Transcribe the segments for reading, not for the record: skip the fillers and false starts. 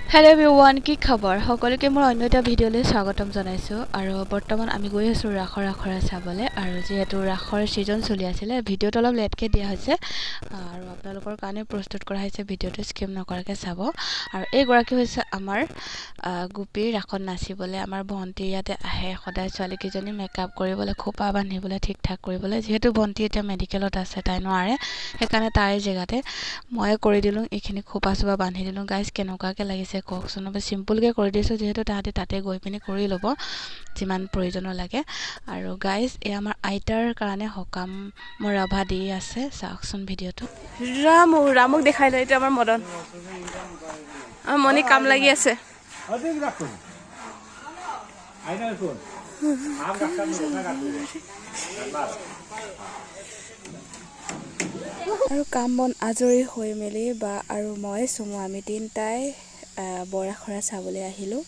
Hello' everyone, কি খবৰ? সকলোকে মোৰ অন্য এটা ভিডিঅ'লৈ স্বাগতম জনাইছোঁ। আৰু বৰ্তমান আমি গৈ আছোঁ ৰাসৰ আখৰা চাবলৈ। আৰু যিহেতু ৰাসৰ ছিজন চলি আছিলে, ভিডিঅ'টো অলপ লেটকৈ দিয়া হৈছে আৰু আপোনালোকৰ কাৰণে প্ৰস্তুত কৰা হৈছে। ভিডিঅ'টো স্কিপ নকৰাকৈ চাব। আৰু এইগৰাকী হৈছে আমাৰ গোপী ৰাসত নাচিবলৈ। আমাৰ ভণ্টি ইয়াতে আহে সদায় ছোৱালীকেইজনী মেকআপ কৰিবলৈ, খোপা বান্ধিবলৈ, ঠিক ঠাক কৰিবলৈ। যিহেতু ভণ্টি এতিয়া মেডিকেলত আছে, তাই নোৱাৰে, সেইকাৰণে তাইৰ জেগাতে মই কৰি দিলোঁ। এইখিনি খোপা চোপা বান্ধি দিলোঁ। গাইজ কেনেকুৱাকৈ লাগিছে কওকচোন। চিম্পুলকৈ কৰি দিছোঁ, যিহেতু তাহাঁতে তাতে গৈ পিনি কৰি ল'ব যিমান প্ৰয়োজনৰ লাগে। আৰু গাইজ এই আমাৰ আইতাৰ কাৰণে সকামৰ ৰাভা দি আছে, চাওকচোন ভিডিঅ'টো। ৰামক দেখাই লয়, এইটো আমাৰ মদন। মনি কাম লাগি আছে। আৰু কাম বন আজৰি হৈ মেলি আৰু মই চুমু আমি তিনিটাই বৰ আখৰা চাবলৈ আহিলোঁ।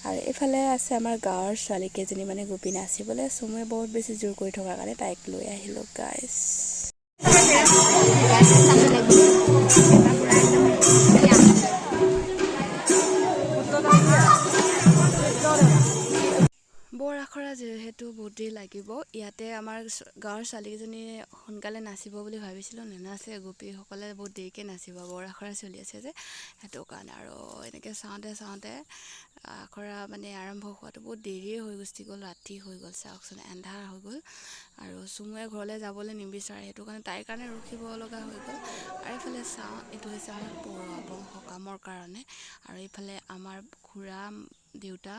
আৰু এইফালে আছে আমাৰ গাঁৱৰ ছোৱালীকেইজনী মানে গোপী নাচিবলৈ। চুমুৱে বহুত বেছি জোৰ কৰি থকাৰ কাৰণে তাইক লৈ আহিলোঁ গাইজ। বৰ আখৰা যিহেতু বহুত দেৰি লাগিব, ইয়াতে আমাৰ গাঁৱৰ ছোৱালীকেইজনী সোনকালে নাচিব বুলি ভাবিছিলোঁ, নেনাচে। গোপীসকলে বহুত দেৰিকৈ নাচিব, বৰ আখৰা চলি আছে যে, সেইটো কাৰণে। আৰু এনেকৈ চাওঁতে আখৰা মানে আৰম্ভ হোৱাটো বহুত দেৰিয়ে হৈ গুচি গ'ল, ৰাতি হৈ গ'ল, চাওকচোন, এন্ধাৰ হৈ গ'ল। আৰু চুমুৱে ঘৰলৈ যাবলৈ নিবিচাৰে, সেইটো কাৰণে তাইৰ কাৰণে ৰখিব লগা হৈ গ'ল। আৰু এইফালে চাওঁ, এইটো হৈছে আমাৰ পৰুৱা সকামৰ কাৰণে। আৰু এইফালে আমাৰ খুৰা, দেউতা,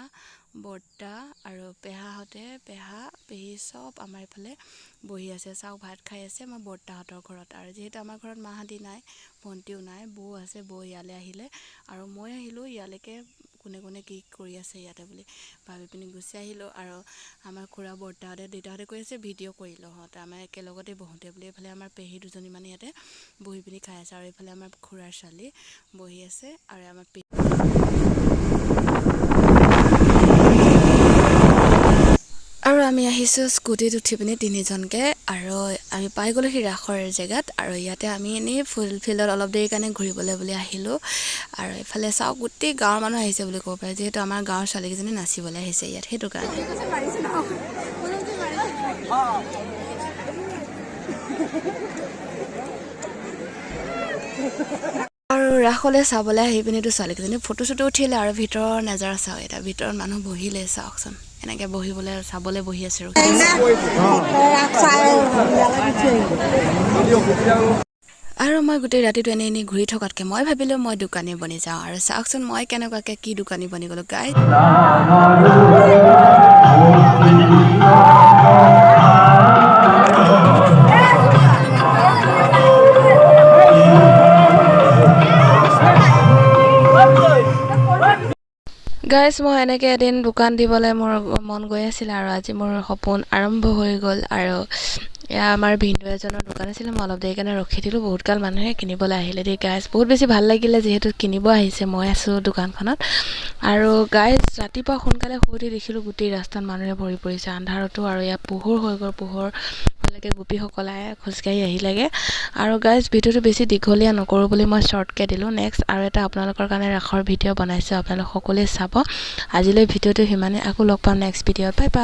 বৰ্তা আৰু পেহা পেহী চব আমাৰ এইফালে বহি আছে। চাওক, ভাত খাই আছে মই বৰ্তাহঁতৰ ঘৰত। আৰু যিহেতু আমাৰ ঘৰত মাহঁতি নাই, ভণ্টিও নাই, বৌ আছে, বৌ ইয়ালৈ আহিলে। আৰু মই আহিলোঁ ইয়ালৈকে, কোনে কি কৰি আছে ইয়াতে বুলি ভাবি পিনি গুচি আহিলোঁ। আৰু আমাৰ খুৰা, বৰ্তাহঁতে, দেউতাহঁতে কৈ আছে ভিডিঅ' কৰি লওঁহঁতে, আমাৰ একেলগতে বহোঁতে বুলি। এইফালে আমাৰ পেহী দুজনী মানে ইয়াতে বহি পিনি খাই আছে। আৰু এইফালে আমাৰ খুৰাৰ ছোৱালী বহি আছে। আৰু আমাৰ আৰু আমি আহিছোঁ স্কুটিত উঠি পিনি তিনিজনকৈ। আৰু আমি পাই গ'লোঁ সি ৰাসৰ জেগাত। আৰু ইয়াতে আমি এনেই ফিল্ডত অলপ দেৰি কাৰণে ঘূৰিবলৈ বুলি আহিলোঁ। আৰু এইফালে চাওক, গোটেই গাঁৱৰ মানুহ আহিছে বুলি ক'ব পাৰে, যিহেতু আমাৰ গাঁৱৰ ছোৱালীকেইজনী নাচিবলৈ আহিছে ইয়াত, সেইটো কাৰণে। আৰু ৰাসলৈ চাবলৈ আহি পিনিতো ছোৱালীকেইজনী ফটো চটো উঠিলে। আৰু ভিতৰৰ নাজাৰা চাওক, এতিয়া ভিতৰত মানুহ বহিলে, চাওকচোন, এনেকৈ বহিবলৈ চাবলৈ বহি আছে। আৰু মই গোটেই ৰাতিটো এনেই ঘূৰি থকাতকৈ মই ভাবিলোঁ মই দোকানী বনি যাওঁ। আৰু চাওকচোন মই কেনেকুৱাকৈ কি দোকানী বনি গ'লোঁ গাইজ। গাইজ মই এনেকৈ এদিন দোকান দিবলৈ মোৰ মন গৈ আছিলে, আৰু আজি মোৰ সপোন আৰম্ভ হৈ গ'ল। আৰু এয়া আমাৰ ভিনদেউ এজনৰ দোকান আছিলে, মই অলপ দেৰি কাৰণে ৰখি দিলোঁ। বহুত গাল মানুহে কিনিবলৈ আহিলে দেই গাইজ, বহুত বেছি ভাল লাগিলে, যিহেতু কিনিব আহিছে, মই আছোঁ দোকানখনত। আৰু গাইজ ৰাতিপুৱা সোনকালে শুই উঠি দেখিলোঁ গোটেই ৰাস্তাত মানুহে ভৰি পৰিছে আন্ধাৰতো। আৰু ইয়াত পোহৰ হৈ গ'ল, পোহৰলৈকে গোপীসকলে খোজকাঢ়ি আহিলেগৈ। আৰু গাইজ ভিডিঅ'টো বেছি দীঘলীয়া নকৰোঁ বুলি মই শ্বৰ্টকৈ দিলোঁ। নেক্সট আৰু এটা আপোনালোকৰ কাৰণে ৰাসৰ ভিডিঅ' বনাইছোঁ, আপোনালোক সকলোৱে চাব। আজিলৈ ভিডিঅ'টো সিমানে, আকৌ লগ পাম নেক্সট ভিডিঅ'ত। Bye bye.